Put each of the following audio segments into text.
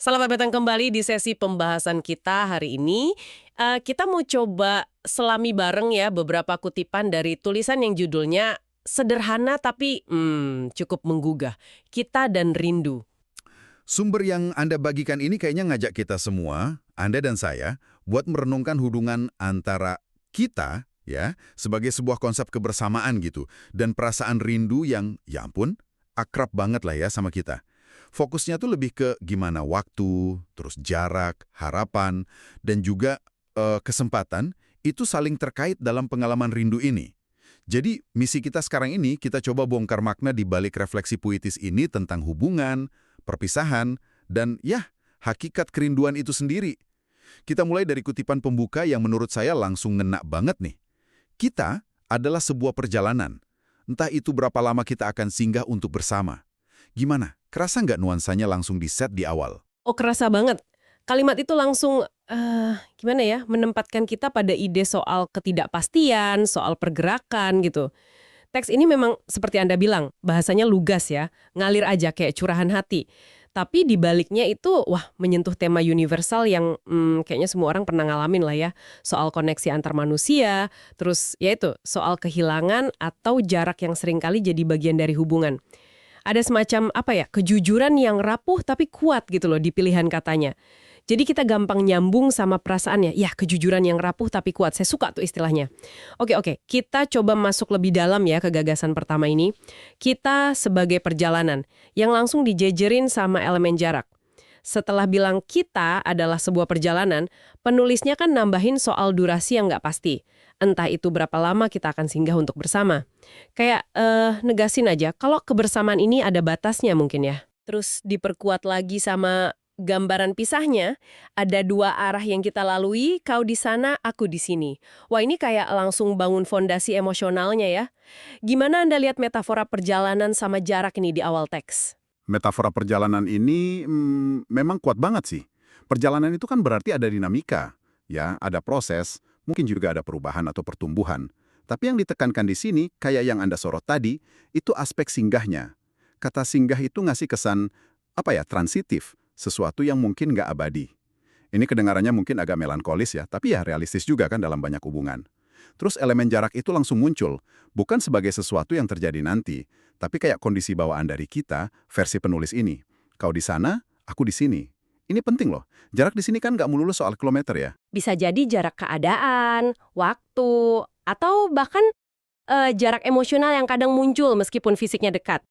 Selamat datang kembali di sesi pembahasan kita hari ini. Kita mau coba selami bareng ya beberapa kutipan dari tulisan yang judulnya sederhana tapi cukup menggugah. Kita dan Rindu. Sumber yang Anda bagikan ini kayaknya ngajak kita semua, Anda dan saya, buat merenungkan hubungan antara kita, ya, sebagai sebuah konsep kebersamaan gitu, dan perasaan rindu yang, ya ampun, akrab banget lah ya sama kita. Fokusnya tuh lebih ke gimana waktu, terus jarak, harapan, dan juga kesempatan itu saling terkait dalam pengalaman rindu ini. Jadi, misi kita sekarang ini, kita coba bongkar makna di balik refleksi puitis ini tentang hubungan, perpisahan, dan ya, hakikat kerinduan itu sendiri. Kita mulai dari kutipan pembuka yang menurut saya langsung ngena banget nih. Kita adalah sebuah perjalanan. Entah itu berapa lama kita akan singgah untuk bersama. Gimana? Kerasa nggak nuansanya langsung di-set di awal? Oh, kerasa banget. Kalimat itu langsung, gimana ya, menempatkan kita pada ide soal ketidakpastian, soal pergerakan gitu. Teks ini memang seperti Anda bilang, bahasanya lugas ya, ngalir aja kayak curahan hati. Tapi di baliknya itu, wah, menyentuh tema universal yang kayaknya semua orang pernah ngalamin lah ya. Soal koneksi antar manusia, terus ya itu, soal kehilangan atau jarak yang seringkali jadi bagian dari hubungan. Ada semacam, apa ya, kejujuran yang rapuh tapi kuat gitu loh di pilihan katanya. Jadi kita gampang nyambung sama perasaannya. Ya, kejujuran yang rapuh tapi kuat. Saya suka tuh istilahnya. Oke. Kita coba masuk lebih dalam ya ke gagasan pertama ini. Kita sebagai perjalanan yang langsung dijejerin sama elemen jarak. Setelah bilang kita adalah sebuah perjalanan, penulisnya kan nambahin soal durasi yang nggak pasti. Entah itu berapa lama kita akan singgah untuk bersama. Kayak negasin aja kalau kebersamaan ini ada batasnya mungkin ya. Terus diperkuat lagi sama gambaran pisahnya, ada dua arah yang kita lalui, kau di sana, aku di sini. Wah, ini kayak langsung bangun fondasi emosionalnya ya. Gimana Anda lihat metafora perjalanan sama jarak ini di awal teks? Metafora perjalanan ini memang kuat banget sih. Perjalanan itu kan berarti ada dinamika, ya, ada proses, mungkin juga ada perubahan atau pertumbuhan. Tapi yang ditekankan di sini, kayak yang Anda sorot tadi, itu aspek singgahnya. Kata singgah itu ngasih kesan, transitif, sesuatu yang mungkin nggak abadi. Ini kedengarannya mungkin agak melankolis ya, tapi ya realistis juga kan dalam banyak hubungan. Terus elemen jarak itu langsung muncul, bukan sebagai sesuatu yang terjadi nanti, tapi kayak kondisi bawaan dari kita, versi penulis ini. Kau di sana, aku di sini. Ini penting loh, jarak di sini kan nggak melulu soal kilometer ya. Bisa jadi jarak keadaan, waktu, atau bahkan jarak emosional yang kadang muncul meskipun fisiknya dekat.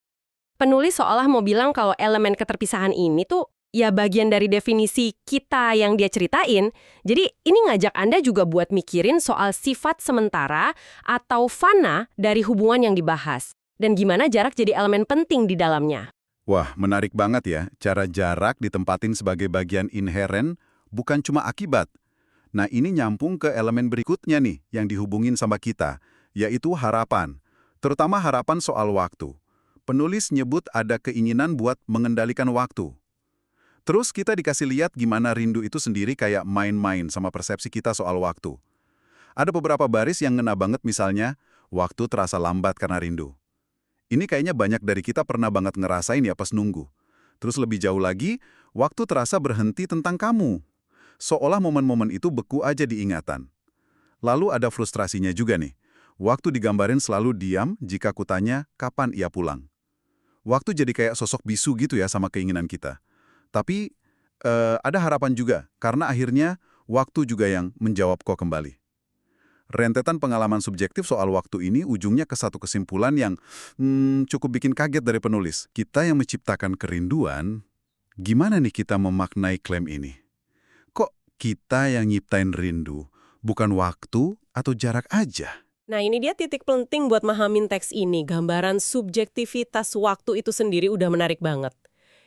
Penulis seolah mau bilang kalau elemen keterpisahan ini tuh ya bagian dari definisi kita yang dia ceritain. Jadi ini ngajak Anda juga buat mikirin soal sifat sementara atau fana dari hubungan yang dibahas. Dan gimana jarak jadi elemen penting di dalamnya. Wah, menarik banget ya, cara jarak ditempatin sebagai bagian inheren, bukan cuma akibat. Nah, ini nyambung ke elemen berikutnya nih, yang dihubungin sama kita, yaitu harapan. Terutama harapan soal waktu. Penulis nyebut ada keinginan buat mengendalikan waktu. Terus kita dikasih lihat gimana rindu itu sendiri kayak main-main sama persepsi kita soal waktu. Ada beberapa baris yang ngena banget misalnya, waktu terasa lambat karena rindu. Ini kayaknya banyak dari kita pernah banget ngerasain ya pas nunggu. Terus lebih jauh lagi, waktu terasa berhenti tentang kamu. Seolah momen-momen itu beku aja di ingatan. Lalu ada frustrasinya juga nih. Waktu digambarin selalu diam jika kutanya kapan ia pulang. Waktu jadi kayak sosok bisu gitu ya sama keinginan kita. Tapi ada harapan juga, karena akhirnya waktu juga yang menjawab kok kembali. Rentetan pengalaman subjektif soal waktu ini ujungnya ke satu kesimpulan yang cukup bikin kaget dari penulis. Kita yang menciptakan kerinduan, gimana nih kita memaknai klaim ini? Kok kita yang nyiptain rindu, bukan waktu atau jarak aja? Nah, ini dia titik penting buat mahamin teks ini. Gambaran subjektivitas waktu itu sendiri udah menarik banget.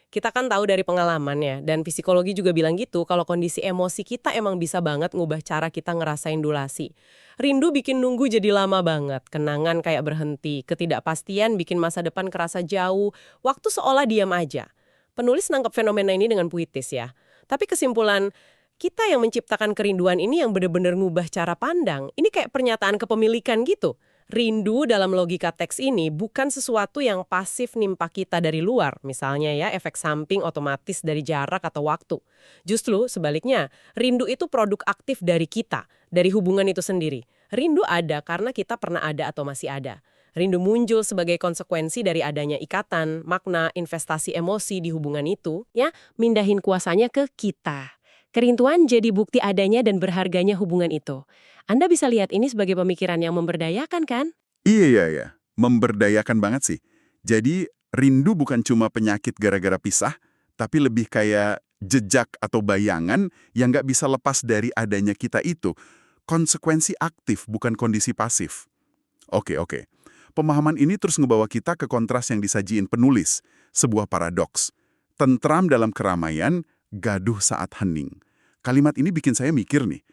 Kita kan tahu dari pengalamannya, dan psikologi juga bilang gitu, kalau kondisi emosi kita emang bisa banget ngubah cara kita ngerasain durasi. Rindu bikin nunggu jadi lama banget, kenangan kayak berhenti, ketidakpastian bikin masa depan kerasa jauh, waktu seolah diam aja. Penulis nangkep fenomena ini dengan puitis ya. Tapi kesimpulan, kita yang menciptakan kerinduan ini yang benar-benar ngubah cara pandang. Ini kayak pernyataan kepemilikan gitu. Rindu dalam logika teks ini bukan sesuatu yang pasif nimpa kita dari luar, misalnya ya efek samping otomatis dari jarak atau waktu. Justru sebaliknya, rindu itu produk aktif dari kita, dari hubungan itu sendiri. Rindu ada karena kita pernah ada atau masih ada. Rindu muncul sebagai konsekuensi dari adanya ikatan, makna, investasi emosi di hubungan itu, ya, mindahin kuasanya ke kita. Kerinduan jadi bukti adanya dan berharganya hubungan itu. Anda bisa lihat ini sebagai pemikiran yang memberdayakan, kan? Iya. Memberdayakan banget sih. Jadi, rindu bukan cuma penyakit gara-gara pisah, tapi lebih kayak jejak atau bayangan yang nggak bisa lepas dari adanya kita itu. Konsekuensi aktif, bukan kondisi pasif. Oke. Pemahaman ini terus ngebawa kita ke kontras yang disajiin penulis, sebuah paradoks. Tentram dalam keramaian, gaduh saat hening. Kalimat ini bikin saya mikir nih.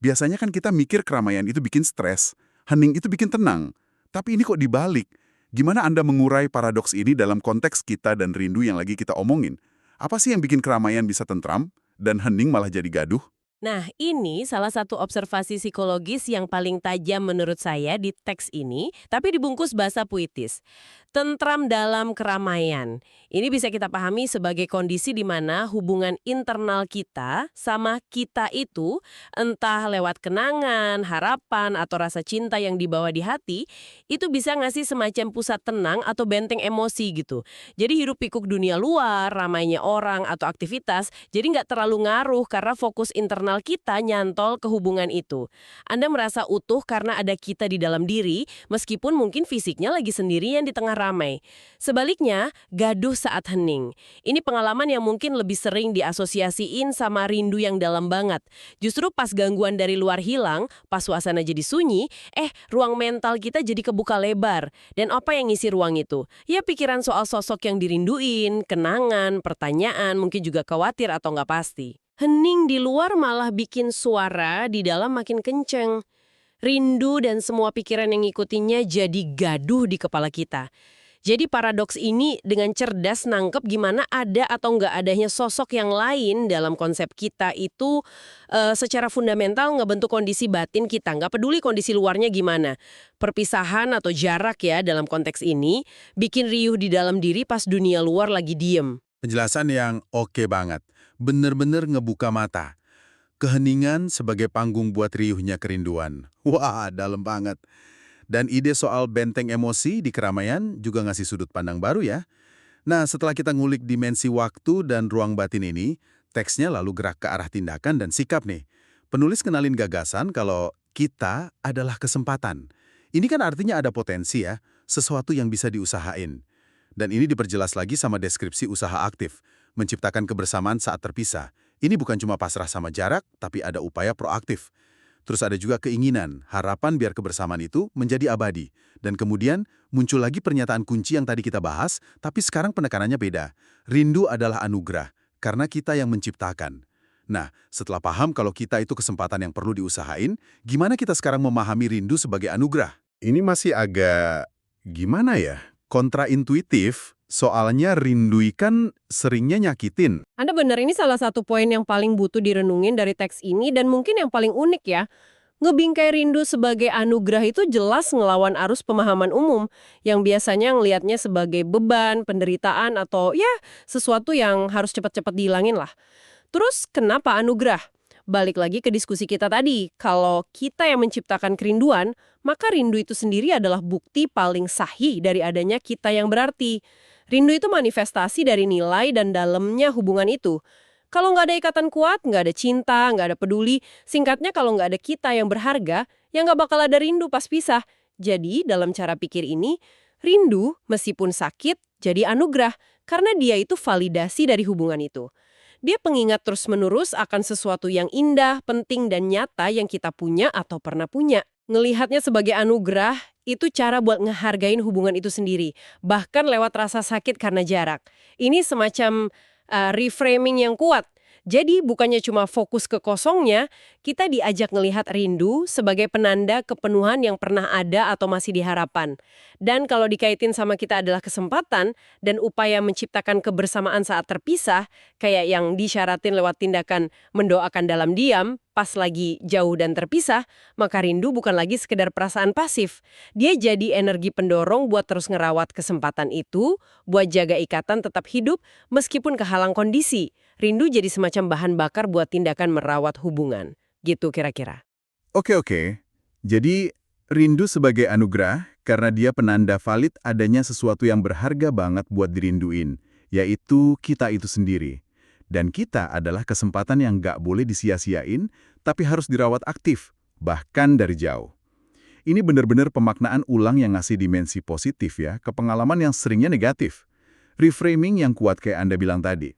Biasanya kan kita mikir keramaian itu bikin stres, hening itu bikin tenang. Tapi ini kok dibalik. Gimana Anda mengurai paradoks ini dalam konteks kita dan rindu yang lagi kita omongin? Apa sih yang bikin keramaian bisa tentram dan hening malah jadi gaduh? Nah, ini salah satu observasi psikologis yang paling tajam menurut saya di teks ini, tapi dibungkus bahasa puitis. Tentram dalam keramaian. Ini bisa kita pahami sebagai kondisi di mana hubungan internal kita sama kita itu, entah lewat kenangan, harapan, atau rasa cinta yang dibawa di hati, itu bisa ngasih semacam pusat tenang atau benteng emosi gitu. Jadi hirup pikuk dunia luar, ramainya orang, atau aktivitas, jadi nggak terlalu ngaruh karena fokus internal kita nyantol ke hubungan itu. Anda merasa utuh karena ada kita di dalam diri, meskipun mungkin fisiknya lagi sendirian di tengah ramai. Sebaliknya, gaduh saat hening. Ini pengalaman yang mungkin lebih sering diasosiasiin sama rindu yang dalam banget. Justru pas gangguan dari luar hilang, pas suasana jadi sunyi, ruang mental kita jadi kebuka lebar. Dan apa yang ngisi ruang itu? Ya pikiran soal sosok yang dirinduin, kenangan, pertanyaan, mungkin juga khawatir atau nggak pasti. Hening di luar malah bikin suara di dalam makin kenceng. Rindu dan semua pikiran yang ngikutinnya jadi gaduh di kepala kita. Jadi paradoks ini dengan cerdas nangkep gimana ada atau nggak adanya sosok yang lain dalam konsep kita itu secara fundamental ngebentuk kondisi batin kita. Nggak peduli kondisi luarnya gimana. Perpisahan atau jarak ya dalam konteks ini bikin riuh di dalam diri pas dunia luar lagi diem. Penjelasan yang oke banget. Bener-bener ngebuka mata. Keheningan sebagai panggung buat riuhnya kerinduan. Wah, dalam banget. Dan ide soal benteng emosi di keramaian juga ngasih sudut pandang baru ya. Nah, setelah kita ngulik dimensi waktu dan ruang batin ini, teksnya lalu gerak ke arah tindakan dan sikap nih. Penulis kenalin gagasan kalau kita adalah kesempatan. Ini kan artinya ada potensi ya, sesuatu yang bisa diusahain. Dan ini diperjelas lagi sama deskripsi usaha aktif, menciptakan kebersamaan saat terpisah. Ini bukan cuma pasrah sama jarak, tapi ada upaya proaktif. Terus ada juga keinginan, harapan biar kebersamaan itu menjadi abadi. Dan kemudian muncul lagi pernyataan kunci yang tadi kita bahas, tapi sekarang penekanannya beda. Rindu adalah anugerah, karena kita yang menciptakan. Nah, setelah paham kalau kita itu kesempatan yang perlu diusahain, gimana kita sekarang memahami rindu sebagai anugerah? Ini masih agak, gimana ya? Kontraintuitif, soalnya rindu kan seringnya nyakitin. Anda benar, ini salah satu poin yang paling butuh direnungin dari teks ini dan mungkin yang paling unik ya. Ngebingkai rindu sebagai anugerah itu jelas ngelawan arus pemahaman umum yang biasanya ngelihatnya sebagai beban, penderitaan, atau ya sesuatu yang harus cepat-cepat dihilangin lah. Terus kenapa anugerah? Balik lagi ke diskusi kita tadi, kalau kita yang menciptakan kerinduan, maka rindu itu sendiri adalah bukti paling sahih dari adanya kita yang berarti. Rindu itu manifestasi dari nilai dan dalamnya hubungan itu. Kalau nggak ada ikatan kuat, nggak ada cinta, nggak ada peduli, singkatnya kalau nggak ada kita yang berharga, ya nggak bakal ada rindu pas pisah. Jadi, dalam cara pikir ini, rindu meskipun sakit jadi anugerah, karena dia itu validasi dari hubungan itu. Dia pengingat terus-menerus akan sesuatu yang indah, penting, dan nyata yang kita punya atau pernah punya. Ngelihatnya sebagai anugerah, itu cara buat ngehargain hubungan itu sendiri. Bahkan lewat rasa sakit karena jarak. Ini semacam reframing yang kuat. Jadi bukannya cuma fokus ke kosongnya, kita diajak ngelihat rindu sebagai penanda kepenuhan yang pernah ada atau masih diharapkan. Dan kalau dikaitin sama kita adalah kesempatan dan upaya menciptakan kebersamaan saat terpisah, kayak yang disyaratin lewat tindakan mendoakan dalam diam, pas lagi jauh dan terpisah, maka rindu bukan lagi sekedar perasaan pasif. Dia jadi energi pendorong buat terus ngerawat kesempatan itu, buat jaga ikatan tetap hidup meskipun kehalang kondisi. Rindu jadi semacam bahan bakar buat tindakan merawat hubungan. Gitu kira-kira. Oke. Jadi, rindu sebagai anugerah karena dia penanda valid adanya sesuatu yang berharga banget buat dirinduin, yaitu kita itu sendiri. Dan kita adalah kesempatan yang nggak boleh disia-siain, tapi harus dirawat aktif, bahkan dari jauh. Ini benar-benar pemaknaan ulang yang ngasih dimensi positif ya, ke pengalaman yang seringnya negatif. Reframing yang kuat kayak Anda bilang tadi.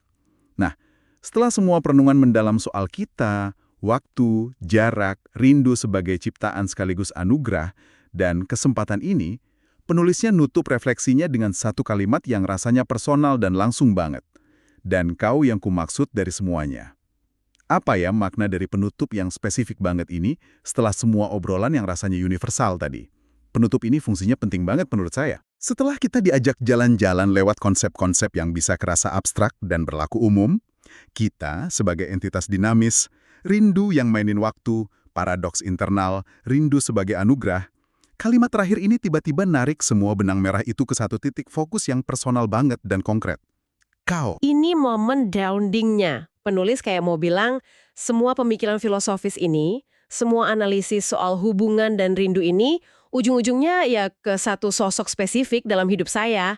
Nah, setelah semua perenungan mendalam soal kita, waktu, jarak, rindu sebagai ciptaan sekaligus anugerah, dan kesempatan ini, penulisnya nutup refleksinya dengan satu kalimat yang rasanya personal dan langsung banget. Dan kau yang kumaksud dari semuanya. Apa ya makna dari penutup yang spesifik banget ini setelah semua obrolan yang rasanya universal tadi? Penutup ini fungsinya penting banget menurut saya. Setelah kita diajak jalan-jalan lewat konsep-konsep yang bisa kerasa abstrak dan berlaku umum, kita sebagai entitas dinamis, rindu yang mainin waktu, paradoks internal, rindu sebagai anugerah, kalimat terakhir ini tiba-tiba narik semua benang merah itu ke satu titik fokus yang personal banget dan konkret. Kau. Ini momen groundingnya. Penulis kayak mau bilang, semua pemikiran filosofis ini, semua analisis soal hubungan dan rindu ini, ujung-ujungnya ya ke satu sosok spesifik dalam hidup saya.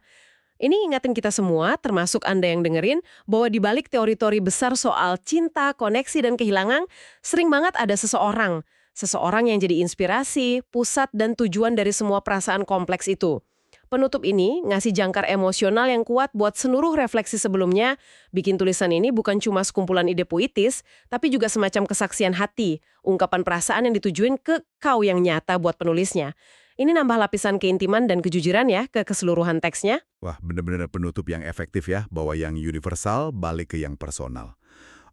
Ini ingatin kita semua, termasuk Anda yang dengerin, bahwa di balik teori-teori besar soal cinta, koneksi, dan kehilangan, sering banget ada seseorang. Seseorang yang jadi inspirasi, pusat, dan tujuan dari semua perasaan kompleks itu. Penutup ini ngasih jangkar emosional yang kuat buat seluruh refleksi sebelumnya, bikin tulisan ini bukan cuma sekumpulan ide puitis, tapi juga semacam kesaksian hati, ungkapan perasaan yang ditujuin ke kau yang nyata buat penulisnya. Ini nambah lapisan keintiman dan kejujuran ya ke keseluruhan teksnya. Wah, bener-bener penutup yang efektif ya, bahwa yang universal balik ke yang personal.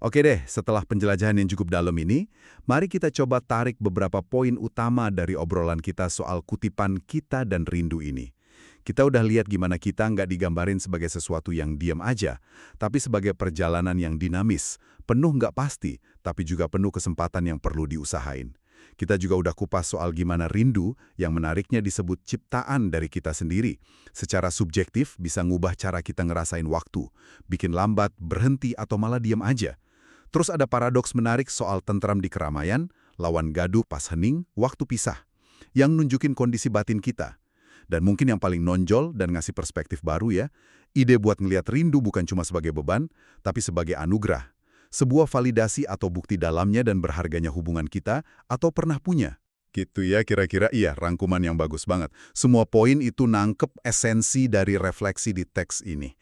Oke deh, setelah penjelajahan yang cukup dalam ini, mari kita coba tarik beberapa poin utama dari obrolan kita soal kutipan kita dan rindu ini. Kita udah lihat gimana kita nggak digambarin sebagai sesuatu yang diam aja, tapi sebagai perjalanan yang dinamis, penuh nggak pasti, tapi juga penuh kesempatan yang perlu diusahain. Kita juga udah kupas soal gimana rindu yang menariknya disebut ciptaan dari kita sendiri. Secara subjektif bisa ngubah cara kita ngerasain waktu, bikin lambat, berhenti, atau malah diam aja. Terus ada paradoks menarik soal tentram di keramaian, lawan gaduh pas hening, waktu pisah, yang nunjukin kondisi batin kita. Dan mungkin yang paling nonjol dan ngasih perspektif baru ya, ide buat ngelihat rindu bukan cuma sebagai beban, tapi sebagai anugerah. Sebuah validasi atau bukti dalamnya dan berharganya hubungan kita atau pernah punya. Gitu ya kira-kira, iya, rangkuman yang bagus banget. Semua poin itu nangkep esensi dari refleksi di teks ini.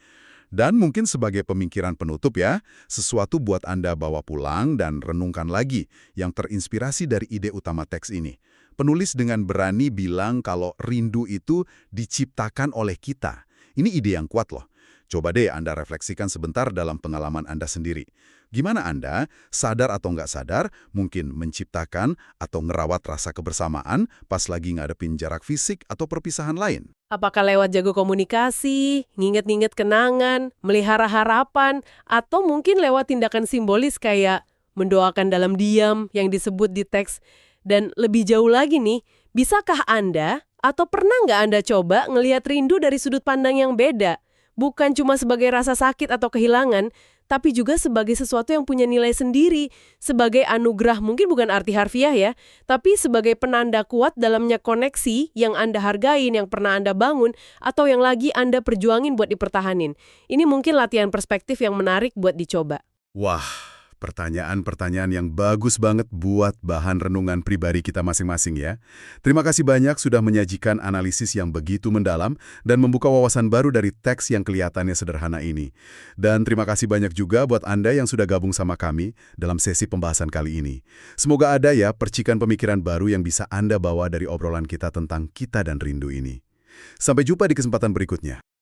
Dan mungkin sebagai pemikiran penutup ya, sesuatu buat Anda bawa pulang dan renungkan lagi yang terinspirasi dari ide utama teks ini. Penulis dengan berani bilang kalau rindu itu diciptakan oleh kita. Ini ide yang kuat loh. Coba deh Anda refleksikan sebentar dalam pengalaman Anda sendiri. Gimana Anda, sadar atau nggak sadar, mungkin menciptakan atau ngerawat rasa kebersamaan pas lagi ngadepin jarak fisik atau perpisahan lain? Apakah lewat jago komunikasi, nginget-nginget kenangan, melihara harapan, atau mungkin lewat tindakan simbolis kayak mendoakan dalam diam yang disebut di teks. Dan lebih jauh lagi nih, bisakah Anda atau pernah nggak Anda coba ngelihat rindu dari sudut pandang yang beda? Bukan cuma sebagai rasa sakit atau kehilangan, tapi juga sebagai sesuatu yang punya nilai sendiri, sebagai anugerah, mungkin bukan arti harfiah ya, tapi sebagai penanda kuat dalamnya koneksi yang Anda hargain, yang pernah Anda bangun, atau yang lagi Anda perjuangin buat dipertahanin. Ini mungkin latihan perspektif yang menarik buat dicoba. Wah, pertanyaan-pertanyaan yang bagus banget buat bahan renungan pribadi kita masing-masing ya. Terima kasih banyak sudah menyajikan analisis yang begitu mendalam dan membuka wawasan baru dari teks yang kelihatannya sederhana ini. Dan terima kasih banyak juga buat Anda yang sudah gabung sama kami dalam sesi pembahasan kali ini. Semoga ada ya percikan pemikiran baru yang bisa Anda bawa dari obrolan kita tentang kita dan rindu ini. Sampai jumpa di kesempatan berikutnya.